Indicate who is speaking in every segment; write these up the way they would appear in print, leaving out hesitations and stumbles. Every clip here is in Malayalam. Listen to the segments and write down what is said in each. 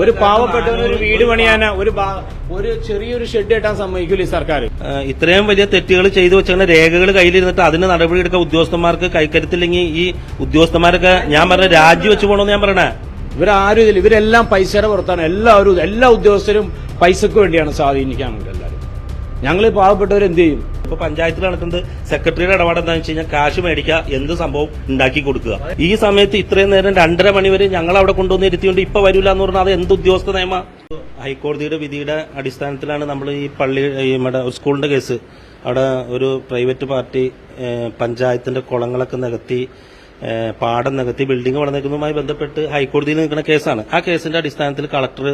Speaker 1: ഒരു പാവപ്പെട്ടവന് ഒരു വീട് പണിയാനാ ഒരു ചെറിയൊരു ഷെഡ് കെട്ടാൻ സമ്മതിക്കൂല ഈ സർക്കാർ.
Speaker 2: ഇത്രയും വലിയ തെറ്റുകൾ ചെയ്തു വെച്ചാൽ രേഖകൾ കയ്യിലിരുന്നിട്ട് അതിന് നടപടിയെടുക്കാൻ ഉദ്യോഗസ്ഥന്മാർക്ക് കൈക്കരുത്തില്ലെങ്കിൽ ഈ ഉദ്യോഗസ്ഥന്മാരൊക്കെ ഞാൻ പറഞ്ഞ രാജിവെച്ച് പോകണമെന്ന് ഞാൻ പറയണേ.
Speaker 1: ഇവരാരും ഇതിൽ ഇവരെല്ലാം പൈസയുടെ പുറത്താണ്. എല്ലാ ഉദ്യോഗസ്ഥരും പൈസക്ക് വേണ്ടിയാണ് സ്വാധീനിക്കാനുള്ളത്. എല്ലാവരും ഞങ്ങൾ പാവപ്പെട്ടവർ എന്ത് ചെയ്യും?
Speaker 2: ഇപ്പൊ പഞ്ചായത്തിൽ നടക്കുന്നത് സെക്രട്ടറിയുടെ ഇടപാട് എന്താണെന്ന് വെച്ച് കഴിഞ്ഞാൽ കാശ് മേടിക്കുക, എന്ത് സംഭവം ഉണ്ടാക്കി കൊടുക്കുക. ഈ സമയത്ത് ഇത്രയും നേരം 2:30 മണി വരെ ഞങ്ങൾ അവിടെ കൊണ്ടുവന്ന് ഇരുത്തിക്കൊണ്ട് ഇപ്പൊ വരില്ല എന്ന് പറഞ്ഞാൽ അത് എന്ത് ഉദ്യോഗസ്ഥ നിയമ? ഹൈക്കോടതിയുടെ വിധിയുടെ അടിസ്ഥാനത്തിലാണ് നമ്മൾ ഈ സ്കൂളിന്റെ കേസ്. അവിടെ ഒരു പ്രൈവറ്റ് പാർട്ടി പഞ്ചായത്തിന്റെ കുളങ്ങളൊക്കെ നികത്തി, പാടം നികത്തി ബിൽഡിംഗ് വളർന്നേക്കുന്നതുമായി ബന്ധപ്പെട്ട് ഹൈക്കോടതിയിൽ നിൽക്കുന്ന കേസാണ്. ആ കേസിന്റെ അടിസ്ഥാനത്തിൽ കളക്ടർ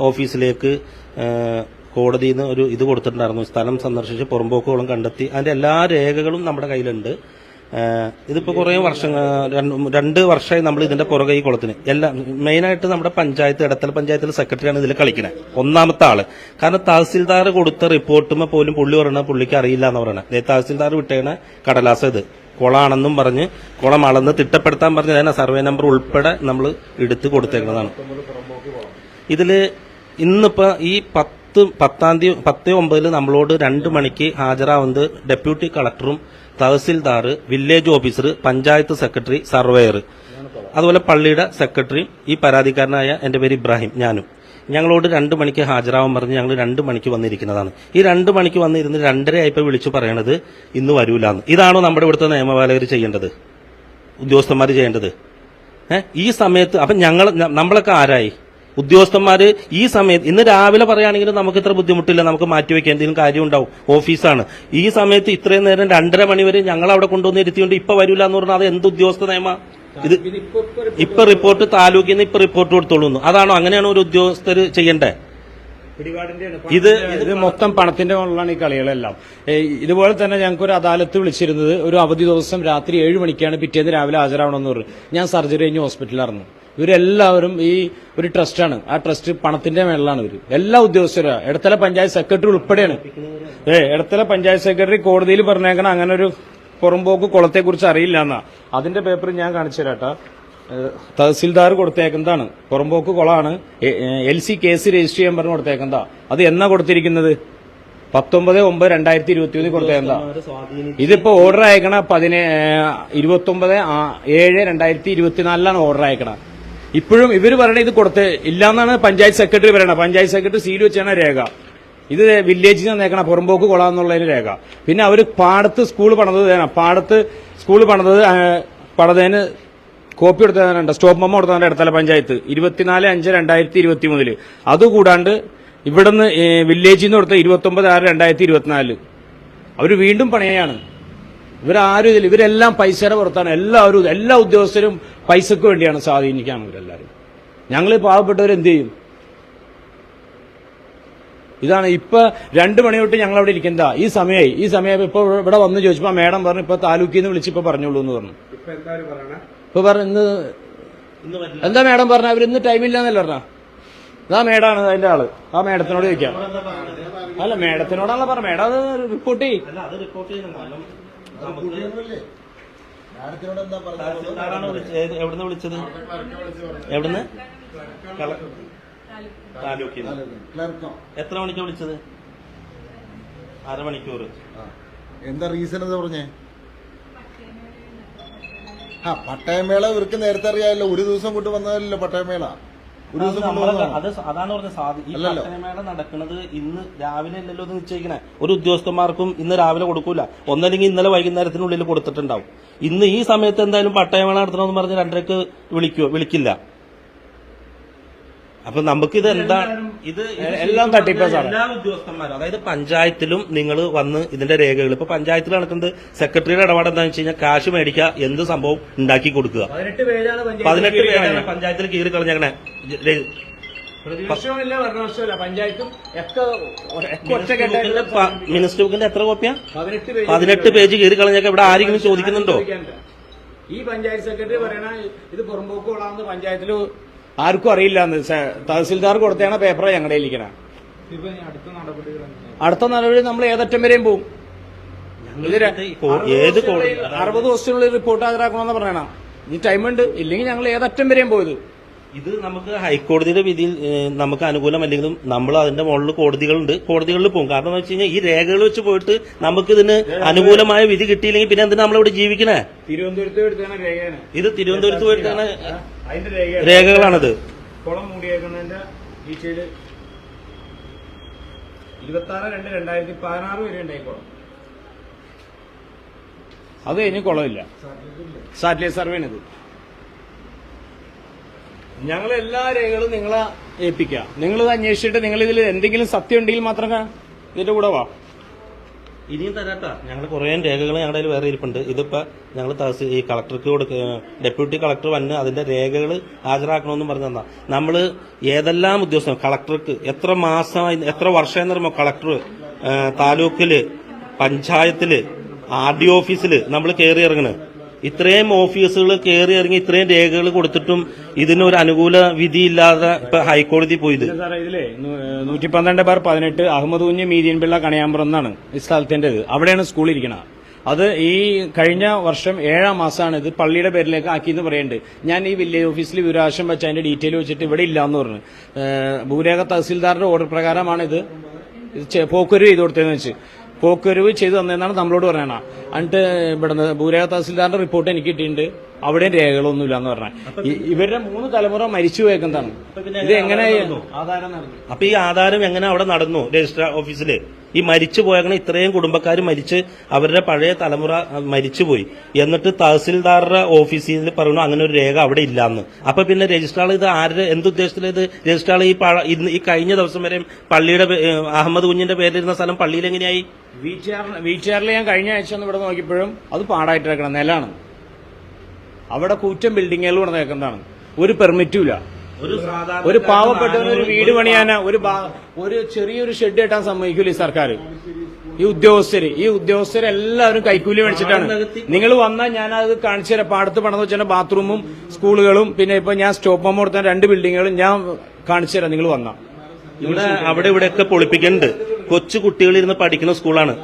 Speaker 2: ഓഫീസിലേക്ക് കോടതിയിൽ നിന്ന് ഒരു ഇത് കൊടുത്തിട്ടുണ്ടായിരുന്നു. സ്ഥലം സന്ദർശിച്ച് പുറമ്പോക്കുകളും കണ്ടെത്തി. അതിന്റെ എല്ലാ രേഖകളും നമ്മുടെ കയ്യിലുണ്ട്. ഇതിപ്പോ കുറെ വർഷങ്ങൾ 2 വർഷമായി നമ്മൾ ഇതിന്റെ പുറകെ ഈ കുളത്തിന് എല്ലാം മെയിനായിട്ട് നമ്മുടെ പഞ്ചായത്ത് ഇടത്തല പഞ്ചായത്തിലെ സെക്രട്ടറിയാണ് ഇതിൽ കളിക്കുന്നത്. ഒന്നാമത്തെ ആള്. കാരണം തഹസിൽദാർ കൊടുത്ത റിപ്പോർട്ടുമ്പോ പോലും പുള്ളി പറയണ പുള്ളിക്ക് അറിയില്ല എന്ന് പറയണേ. തഹസിൽദാർ വിട്ടേണ കടലാസ ഇത് കുളമാണെന്നും പറഞ്ഞ് കുളം അളന്ന് തിട്ടപ്പെടുത്താൻ പറഞ്ഞ് അതിനെ സർവേ നമ്പർ ഉൾപ്പെടെ നമ്മൾ എടുത്ത് കൊടുത്തേക്കുന്നതാണ്. ഇതില് ഇന്നിപ്പോ ഈ 10/9 നമ്മളോട് 2 മണിക്ക് ഹാജരാവുന്നത് ഡെപ്യൂട്ടി കളക്ടറും tahsildar, village officer, panchayat secretary, surveyor, അതുപോലെ പള്ളിയുടെ സെക്രട്ടറിയും ഈ പരാതിക്കാരനായ എന്റെ പേര് ഇബ്രാഹിം ഞാനും ഞങ്ങളോട് 2 മണിക്ക് ഹാജരാവാൻ പറഞ്ഞ് ഞങ്ങൾ 2 മണിക്ക് വന്നിരിക്കുന്നതാണ്. ഈ 2 മണിക്ക് വന്നിരുന്ന് 2:30 ആയപ്പോൾ വിളിച്ചു പറയണത് ഇന്ന് വരൂലെന്ന്. ഇതാണോ നമ്മുടെ ഇവിടുത്തെ നിയമപാലകർ ചെയ്യേണ്ടത്, ഉദ്യോഗസ്ഥന്മാർ ചെയ്യേണ്ടത്? ഈ സമയത്ത് അപ്പം നമ്മളൊക്കെ ആരായി? ഉദ്യോഗസ്ഥന്മാര് ഈ സമയത്ത് ഇന്ന് രാവിലെ പറയുകയാണെങ്കിൽ നമുക്ക് ഇത്ര ബുദ്ധിമുട്ടില്ല, നമുക്ക് മാറ്റിവെക്കാൻ എന്തെങ്കിലും കാര്യം ഉണ്ടാവും, ഓഫീസാണ്. ഈ സമയത്ത് ഇത്രയും നേരം 2:30 മണി വരെ ഞങ്ങൾ അവിടെ കൊണ്ടുവന്ന് ഇരുത്തിക്കൊണ്ട് ഇപ്പൊ വരൂല എന്ന് പറഞ്ഞാൽ അത് എന്ത് ഉദ്യോഗസ്ഥ നിയമ? ഇത് ഇപ്പൊ റിപ്പോർട്ട് താലൂക്കിൽ നിന്ന് ഇപ്പൊ റിപ്പോർട്ട് കൊടുത്തോളൂന്നു. അതാണോ? അങ്ങനെയാണോ ഒരു ഉദ്യോഗസ്ഥർ ചെയ്യണ്ടേ?
Speaker 1: ഇത് മൊത്തം പണത്തിന്റെ മുകളിലാണ് ഈ കളികളെല്ലാം. ഇതുപോലെ തന്നെ ഞങ്ങൾക്ക് ഒരു അദാലത്ത് വിളിച്ചിരുന്നത് ഒരു അവധി ദിവസം രാത്രി 7 മണിക്കാണ്, പിറ്റേന്ന് രാവിലെ ഹാജരാവണമെന്ന് പറഞ്ഞു. ഞാൻ സർജറി കഴിഞ്ഞ് ഹോസ്പിറ്റലിലായിരുന്നു. ഇവരെല്ലാവരും ഈ ഒരു ട്രസ്റ്റാണ്. ആ ട്രസ്റ്റ് പണത്തിന്റെ മേളിലാണ് ഇവര് എല്ലാ ഉദ്യോഗസ്ഥരും. ഇടത്തല പഞ്ചായത്ത് സെക്രട്ടറി ഉൾപ്പെടെയാണ്. ഇടത്തല പഞ്ചായത്ത് സെക്രട്ടറി കോടതിയിൽ പറഞ്ഞേക്കണം അങ്ങനെ ഒരു പുറമ്പോക്ക് കുളത്തെക്കുറിച്ച് അറിയില്ല എന്നാ. അതിന്റെ പേപ്പർ ഞാൻ കാണിച്ചു തരാട്ടാ. തഹസിൽദാർ കൊടുത്തേക്കുന്നതാണ്, പുറമ്പോക്ക് കുളമാണ്, LC കേസ് രജിസ്റ്റർ ചെയ്യാൻ പറഞ്ഞ് കൊടുത്തേക്കുന്നതാ. അത് എന്നാ കൊടുത്തിരിക്കുന്നത്? 19/9/2021 കൊടുത്തേക്കുന്നതാ. ഇതിപ്പോ ഓർഡർ അയക്കണ 29/7/2024 ഓർഡർ അയക്കണ. ഇപ്പോഴും ഇവര് പറയണ ഇത് കൊടുത്ത് ഇല്ലാന്നാണ് പഞ്ചായത്ത് സെക്രട്ടറി പറയണത്. പഞ്ചായത്ത് സെക്രട്ടറി സീൽ വെച്ചാണ് രേഖ. ഇത് വില്ലേജിൽ നിന്ന് നേക്കണം പുറമ്പോക്ക് കൊള്ളാന്നുള്ളതിന് രേഖ. പിന്നെ അവര് പാടത്ത് സ്കൂൾ പണിതതിന് കോപ്പി കൊടുത്തതാണ്, സ്റ്റോപ്പ് മെമ്മോ കൊടുത്തതാണ് ഇടത്തല പഞ്ചായത്ത് 24/5/2023. അതുകൂടാണ്ട് ഇവിടുന്ന് വില്ലേജിൽ നിന്ന് കൊടുത്ത 29/6/2024. അവര് വീണ്ടും പണിയാണ്. ഇവരാരും ഇതിൽ ഇവരെല്ലാം പൈസയുടെ പുറത്താണ്. എല്ലാ ഉദ്യോഗസ്ഥരും പൈസക്ക് വേണ്ടിയാണ് സ്വാധീനിക്കാണ് ഇവരെല്ലാവരും. ഞങ്ങൾ പാവപ്പെട്ടവർ എന്ത് ചെയ്യും? ഇതാണ് ഇപ്പൊ 2 മണി തൊട്ട് ഞങ്ങൾ അവിടെ ഇരിക്കുന്നതാ. ഈ സമയമായി ഇപ്പൊ ഇവിടെ വന്ന് ചോദിച്ചപ്പോ മേഡം പറഞ്ഞു ഇപ്പൊ താലൂക്കിൽ നിന്ന് വിളിച്ചിപ്പോ പറഞ്ഞോളൂ എന്ന് പറഞ്ഞു. ഇപ്പൊ പറഞ്ഞു എന്താ മേഡം പറഞ്ഞ അവര് ഇന്ന് ടൈമില്ലാന്നല്ല പറഞ്ഞ. ഇതാ മേഡാണ് അതിന്റെ ആള്. ആ മേഡത്തിനോട് ചോദിക്കാം. അല്ല മേഡത്തിനോടാണല്ലോ പറഞ്ഞ. മേഡം അത് റിപ്പോർട്ട് ചെയ്യും.
Speaker 2: എവിടുന്ന് വിളിച്ചത്? എവിടുന്ന്? എത്ര മണിക്കാ വിളിച്ചത്? അരമണിക്കൂർ.
Speaker 3: എന്താ റീസൺ എന്താ പറഞ്ഞേ? പട്ടയമേള ഇവർക്ക് നേരത്തെ അറിയാമല്ലോ. ഒരു ദിവസം കൊണ്ട് വന്നതല്ലോ പട്ടയമേള. ഒരു ദിവസം
Speaker 2: അതാണ് പറഞ്ഞത്. ഈ പട്ടയമേള നടക്കുന്നത് ഇന്ന് രാവിലെ അല്ലല്ലോ എന്ന് നിശ്ചയിക്കണേ. ഒരു ഉദ്യോഗസ്ഥന്മാർക്കും ഇന്ന് രാവിലെ കൊടുക്കൂല. ഒന്നല്ലെങ്കിൽ ഇന്നലെ വൈകുന്നേരത്തിനുള്ളിൽ കൊടുത്തിട്ടുണ്ടാവും. ഇന്ന് ഈ സമയത്ത് എന്തായാലും പട്ടയമേള നടത്തണമെന്ന് പറഞ്ഞ് 2:30 വിളിക്കില്ല. അപ്പൊ നമുക്കിത് എന്താണ്? ഇത്
Speaker 1: എല്ലാം തട്ടിപ്പാണ്.
Speaker 2: എല്ലാ ഉദ്യോഗസ്ഥന്മാരും, അതായത് പഞ്ചായത്തിലും നിങ്ങൾ വന്ന് ഇതിന്റെ രേഖകൾ ഇപ്പൊ പഞ്ചായത്തിൽ നടക്കുന്നത് സെക്രട്ടറിയുടെ ഇടപാട് എന്താണെന്ന് വെച്ച് കഴിഞ്ഞാൽ കാശ് മേടിക്കുക, എന്ത് സംഭവം ഉണ്ടാക്കി കൊടുക്കുക. 18 പേജാണ് പഞ്ചായത്തിൽ കീറി കളഞ്ഞേക്കണേ. മിനിസ്റ്റർ ബുക്കിന്റെ എത്ര കോപ്പിയാ? 18 പേജ് കീറി കളഞ്ഞേക്ക. ഇവിടെ ആരെങ്കിലും ചോദിക്കുന്നുണ്ടോ?
Speaker 1: ഈ പഞ്ചായത്ത് സെക്രട്ടറി പറയണ ഇത് പുറമ്പോക്ക് കൊള്ളാമെന്ന് പഞ്ചായത്തില് ആർക്കും അറിയില്ലാന്ന്. തഹസിൽദാർ കൊടുത്തേണ പേപ്പറാണ് ഞങ്ങളുടെ ഇരിക്കണ. അടുത്ത നടപടി നമ്മൾ ഏതറ്റം വരെയും പോകും. 60 ദിവസത്തിനുള്ളിൽ റിപ്പോർട്ട് ഹാജരാക്കണമെന്ന് പറയണം. ഈ ടൈമുണ്ട്. ഇല്ലെങ്കിൽ ഞങ്ങൾ ഏതറ്റം വരെയും പോയത്.
Speaker 2: ഇത് നമുക്ക് ഹൈക്കോടതിയുടെ വിധിയിൽ നമുക്ക് അനുകൂലമല്ലെങ്കിലും നമ്മൾ അതിന്റെ മുകളിൽ കോടതികളിൽ പോകും. കാരണം എന്ന് വെച്ച് കഴിഞ്ഞാൽ ഈ രേഖകൾ വെച്ച് പോയിട്ട് നമുക്ക് ഇതിന് അനുകൂലമായ വിധി കിട്ടിയില്ലെങ്കിൽ പിന്നെ എന്തിനാ നമ്മളിവിടെ ജീവിക്കണേ?
Speaker 1: തിരുവനന്തപുരത്ത് എടുത്താണ് രേഖയാണ്
Speaker 2: ഇത് തിരുവനന്തപുരത്ത് പോയിട്ടാണ്
Speaker 1: അതിന്റെ രേഖ
Speaker 2: രേഖകളാണിത്.
Speaker 1: കുളം മൂടിയേക്കുന്നതിന്റെ ഡീറ്റെയില് 26/2/2016 വരെ ഉണ്ടായി കുളം. അത് കഴിഞ്ഞ് കുളമില്ല. സാറ്റലൈറ്റ് സർവേണിത്. ഞങ്ങൾ എല്ലാ രേഖകളും നിങ്ങളെ ഏൽപ്പിക്കാം. നിങ്ങളിത് അന്വേഷിച്ചിട്ട് നിങ്ങൾ ഇതിൽ എന്തെങ്കിലും സത്യം ഉണ്ടെങ്കിൽ മാത്രം ഇതിന്റെ കൂടെ വാ.
Speaker 2: ഇനിയും തരാട്ടാ. ഞങ്ങൾ കുറേ രേഖകൾ ഞങ്ങളുടെ കയ്യിൽ വേറെ ഇരിപ്പുണ്ട്. ഇതിപ്പോ ഞങ്ങൾ ഈ കളക്ടർക്ക് ഡെപ്യൂട്ടി കളക്ടർ വന്ന് അതിന്റെ രേഖകൾ ഹാജരാക്കണമെന്ന് പറഞ്ഞു തന്നാ. നമ്മള് ഏതെല്ലാം ഉദ്യോഗസ്ഥർ കളക്ടർക്ക് എത്ര മാസമായി എത്ര വർഷം എന്ന് കളക്ടർ താലൂക്കില് പഞ്ചായത്തില് RDO ഓഫീസില് നമ്മൾ കയറി ഇറങ്ങണ്. ഇത്രയും ഓഫീസുകൾ കയറി ഇറങ്ങി ഇത്രയും രേഖകൾ കൊടുത്തിട്ടും ഇതിനൊരു അനുകൂല വിധിയില്ലാതെ ഇപ്പൊ ഹൈക്കോടതി പോയത്.
Speaker 1: സാറേ ഇതിലെ 112/18 അഹമ്മദ് കുഞ്ഞ് മീതിയൻപിള്ള കണിയാമ്പുറം എന്നാണ് ഈ സ്ഥലത്തിൻ്റെത്. അവിടെയാണ് സ്കൂൾ ഇരിക്കണത്. അത് ഈ കഴിഞ്ഞ വർഷം 7-ാം മാസമാണ് ഇത് പള്ളിയുടെ പേരിലേക്ക് ആക്കിയെന്ന് പറയുന്നുണ്ട്. ഞാൻ ഈ വില്ലേജ് ഓഫീസിൽ വിവരാശം വെച്ച് അതിന്റെ ഡീറ്റെയിൽ വെച്ചിട്ട് ഇവിടെ ഇല്ലാന്ന് പറഞ്ഞു. ഭൂരേഖ തഹസിൽദാരുടെ ഓർഡർ പ്രകാരമാണ് ഇത് പോക്കുവരവ് ചെയ്ത് കൊടുത്തതെന്ന് വെച്ച് പോക്കുവരവ് ചെയ്തു തന്നെന്നാണ് നമ്മളോട് പറയണ. എന്നിട്ട് ഇവിടുന്ന് ഭൂരേഖ തഹസിൽദാറിന്റെ റിപ്പോർട്ട് എനിക്ക് കിട്ടിയിട്ടുണ്ട്. അവിടെയും രേഖകളൊന്നുമില്ല എന്ന് പറഞ്ഞാൽ ഇവരുടെ 3 തലമുറ മരിച്ചു പോയേക്കുന്നതാണ്. ഇത് എങ്ങനെ ആധാരം നടന്നു?
Speaker 2: അപ്പൊ ഈ ആധാരം എങ്ങനെ അവിടെ നടന്നു? രജിസ്ട്രാർ ഓഫീസില് ഈ മരിച്ചു പോയങ്ങനെ ഇത്രയും കുടുംബക്കാർ മരിച്ച് അവരുടെ പഴയ തലമുറ മരിച്ചുപോയി. എന്നിട്ട് തഹസിൽദാറുടെ ഓഫീസിൽ പറയുന്നു അങ്ങനെ ഒരു രേഖ അവിടെ ഇല്ലാന്ന്. അപ്പൊ പിന്നെ രജിസ്ട്രാർ ഇത് ആരുടെ എന്തുദ്ദേശത്തില് ഇത് രജിസ്ട്രാർ ഈ കഴിഞ്ഞ ദിവസം വരെ പള്ളിയുടെ അഹമ്മദ് കുഞ്ഞിന്റെ പേരിലിരുന്ന സ്ഥലം പള്ളിയിൽ എങ്ങനെയായി?
Speaker 1: വീച്ചാറിൽ ഞാൻ കഴിഞ്ഞ ആഴ്ച ഒന്ന് ഇവിടെ നോക്കിയപ്പോഴും അത് പാടായിട്ട് കിടക്കണം. നിലാണ് അവിടെ കൂറ്റം ബിൽഡിങ്ങുകൾ ഇവിടെ നിൽക്കുന്നതാണ്. ഒരു പെർമിറ്റും ഇല്ല. ഒരു പാവപ്പെട്ടവന് ഒരു വീട് പണിയാനാ ഒരു ചെറിയൊരു ഷെഡ് കെട്ടാൻ സമ്മതിക്കൂല ഈ സർക്കാർ. ഈ ഉദ്യോഗസ്ഥരെല്ലാവരും കൈക്കൂലി മേടിച്ചിട്ടാണ്. നിങ്ങൾ വന്നാൽ ഞാനത് കാണിച്ചു തരാം. പാടത്ത് പണിതെന്ന് വെച്ചാൽ ബാത്റൂമും സ്കൂളുകളും പിന്നെ ഇപ്പൊ ഞാൻ സ്റ്റോപ്പ് പമ്പ് കൊടുത്ത 2 ബിൽഡിങ്ങുകളും ഞാൻ കാണിച്ചു തരാം. നിങ്ങൾ വന്നാൽ
Speaker 2: ഇവിടെ അവിടെ ഇവിടെയൊക്കെ പൊളിപ്പിക്കുന്നുണ്ട്. കൊച്ചു കുട്ടികളിരുന്ന് പഠിക്കുന്ന സ്കൂളാണ്.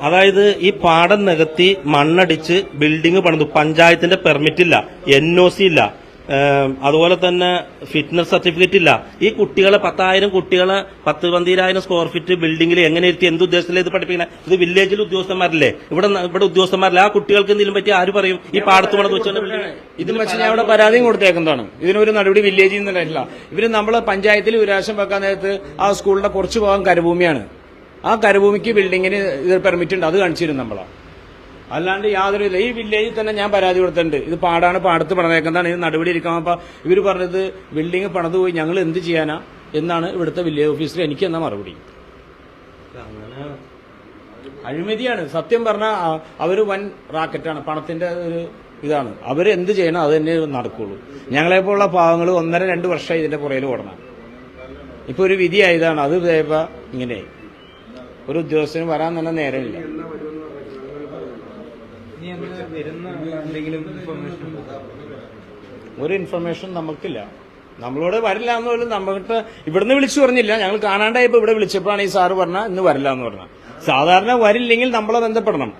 Speaker 2: അതായത് ഈ പാടം നികത്തി മണ്ണടിച്ച് ബിൽഡിംഗ് പണിതു. പഞ്ചായത്തിന്റെ പെർമിറ്റ് ഇല്ല, NOC ഇല്ല, അതുപോലെ തന്നെ ഫിറ്റ്നസ് സർട്ടിഫിക്കറ്റ് ഇല്ല. ഈ കുട്ടികളെ 10,000 കുട്ടികളെ 10-12,000 സ്ക്വയർ ഫീറ്റ് ബിൽഡിംഗിൽ എങ്ങനെ ഇരുത്തി എന്ത് ഉദ്ദേശത്തിലാണ് ഇത് പഠിപ്പിക്കുന്നത്? ഇത് വില്ലേജിൽ ഉദ്യോഗസ്ഥന്മാരല്ലേ? ഇവിടെ ഉദ്യോഗസ്ഥന്മാരല്ലേ? ആ കുട്ടികൾക്ക് എന്തെങ്കിലും പറ്റി ആര് പറയും? ഈ പാടത്ത് പണിത് വെച്ചാൽ
Speaker 1: ഇതും വെച്ച് ഞാൻ ഇവിടെ പരാതിയും കൊടുത്തേക്കുന്നതാണ്. ഇതിനൊരു നടപടി വില്ലേജിൽ നിന്നില്ല. ഇവര് നമ്മളെ പഞ്ചായത്തിൽ വിരാശം വെക്കാൻ നേരത്ത് ആ സ്കൂളിന്റെ കുറച്ച് ഭാഗം കരഭൂമിയാണ്. ആ കരഭൂമിക്ക് ബിൽഡിങ്ങിന് ഇത് പെർമിറ്റ് ഉണ്ട്. അത് കാണിച്ചിരുന്നു നമ്മളാ. അല്ലാണ്ട് യാതൊരു ഇല്ല. ഈ വില്ലേജിൽ തന്നെ ഞാൻ പരാതി കൊടുത്തിട്ടുണ്ട്. ഇത് പാടത്ത് പണിതേക്കുന്നതാണ്, ഇത് നടപടി എടുക്കാൻ. അപ്പൊ ഇവര് പറഞ്ഞത് ബിൽഡിംഗ് പണിത് പോയി, ഞങ്ങൾ എന്ത് ചെയ്യാനാ എന്നാണ് ഇവിടുത്തെ വില്ലേജ് ഓഫീസർ എനിക്ക് എന്ന മറുപടി. അഴിമതിയാണ് സത്യം പറഞ്ഞാൽ. അവര് വൻ റാക്കറ്റാണ്, പണത്തിന്റെ ഒരു ഇതാണ്. അവര് എന്ത് ചെയ്യണം അത് തന്നെ നടക്കുള്ളൂ. ഞങ്ങളെപ്പോലുള്ള പാവങ്ങൾ 1.5-2 വർഷമായി ഇതിന്റെ പുറയിൽ ഓടണം. ഇപ്പൊ ഒരു വിധി ആയതാണ്. അത് ഇങ്ങനെ ഒരു ഉദ്യോഗസ്ഥന് വരാൻ തന്നെ നേരമില്ല. ഒരു ഇൻഫർമേഷൻ നമുക്കില്ല. നമ്മളോട് വരില്ല എന്ന് പോലും നമുക്ക് ഇവിടുന്ന് വിളിച്ചു പറഞ്ഞില്ല. ഞങ്ങൾ കാണാണ്ടായപ്പോ ഇവിടെ വിളിച്ചപ്പോഴാണ് ഈ സാറ് പറഞ്ഞ ഇന്ന് വരില്ല എന്ന് പറഞ്ഞ. സാധാരണ വരില്ലെങ്കിൽ നമ്മളെ ബന്ധപ്പെടണം.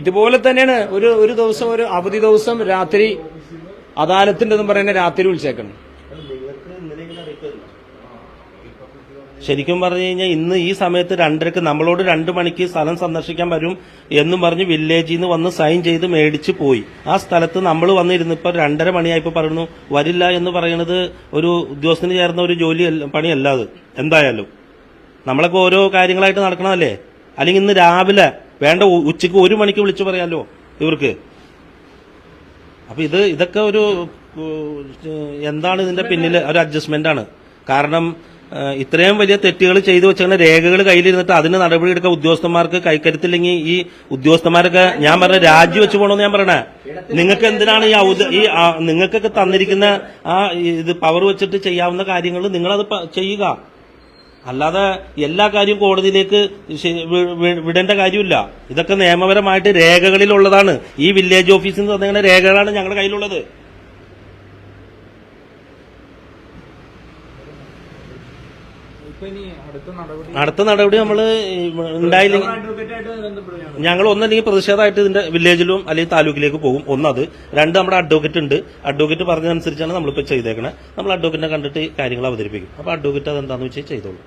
Speaker 1: ഇതുപോലെ തന്നെയാണ് ഒരു ദിവസം ഒരു അവധി ദിവസം രാത്രി അദാലത്തിൻ്റെ പറയുന്ന രാത്രി വിളിച്ചേക്കണം.
Speaker 2: ശരിക്കും പറഞ്ഞു കഴിഞ്ഞാൽ ഇന്ന് ഈ സമയത്ത് 2:30 നമ്മളോട് 2 മണിക്ക് സ്ഥലം സന്ദർശിക്കാൻ വരും എന്നും പറഞ്ഞ് വില്ലേജിൽ നിന്ന് വന്ന് സൈൻ ചെയ്ത് മേടിച്ച് പോയി. ആ സ്ഥലത്ത് നമ്മൾ വന്നിരുന്നു ഇപ്പൊ 2:30 മണിയായപ്പോ പറയുന്നു വരില്ല എന്ന് പറയുന്നത് ഒരു ഉദ്യോഗസ്ഥന് ചേർന്ന ഒരു ജോലി പണിയല്ല അത്. എന്തായാലും നമ്മളൊക്കെ ഓരോ കാര്യങ്ങളായിട്ട് നടക്കണമല്ലേ? അല്ലെങ്കിൽ ഇന്ന് രാവിലെ വേണ്ട ഉച്ചയ്ക്ക് 1 മണിക്ക് വിളിച്ചു പറയാമല്ലോ ഇവർക്ക്. അപ്പൊ ഇതൊക്കെ ഒരു എന്താണ് ഇതിന്റെ പിന്നിൽ ഒരു അഡ്ജസ്റ്റ്മെന്റ് ആണ്. കാരണം ഇത്രയും വലിയ തെറ്റുകൾ ചെയ്തു വെച്ചാൽ രേഖകൾ കയ്യിലിരുന്നിട്ട് അതിന് നടപടിയെടുക്കാൻ ഉദ്യോഗസ്ഥന്മാർക്ക് കൈക്കരുത്തില്ലെങ്കിൽ ഈ ഉദ്യോഗസ്ഥന്മാരൊക്കെ ഞാൻ പറഞ്ഞ രാജിവെച്ച് പോകണമെന്ന് ഞാൻ പറയണേ. നിങ്ങൾക്ക് എന്തിനാണ് ഈ നിങ്ങൾക്കൊക്കെ തന്നിരിക്കുന്ന ആ ഇത് പവർ വെച്ചിട്ട് ചെയ്യാവുന്ന കാര്യങ്ങൾ നിങ്ങളത് ചെയ്യുക. അല്ലാതെ എല്ലാ കാര്യവും കോടതിയിലേക്ക് വിടേണ്ട കാര്യമില്ല. ഇതൊക്കെ നിയമപരമായിട്ട് രേഖകളിലുള്ളതാണ്. ഈ വില്ലേജ് ഓഫീസിൽ നിന്ന് തന്നിങ്ങനെ രേഖകളാണ് ഞങ്ങളുടെ കയ്യിലുള്ളത്. അടുത്ത നടപടി നമ്മൾ ഉണ്ടായില്ലെങ്കിൽ ഞങ്ങൾ ഒന്നല്ലെങ്കിൽ പ്രതിഷേധമായിട്ട് ഇതിന്റെ വില്ലേജിലും അല്ലെങ്കിൽ താലൂക്കിലേക്ക് പോകും. ഒന്നത്. രണ്ട്, നമ്മുടെ അഡ്വക്കേറ്റ് ഉണ്ട്. അഡ്വക്കേറ്റ് പറഞ്ഞതനുസരിച്ചാണ് നമ്മളിപ്പോൾ ചെയ്തേക്കണേ. നമ്മൾ അഡ്വക്കേറ്റിനെ കണ്ടിട്ട് കാര്യങ്ങൾ അവതരിപ്പിക്കും. അപ്പോൾ അഡ്വക്കേറ്റ് അതെന്താണെന്ന് വെച്ചാൽ ചെയ്തോളൂ.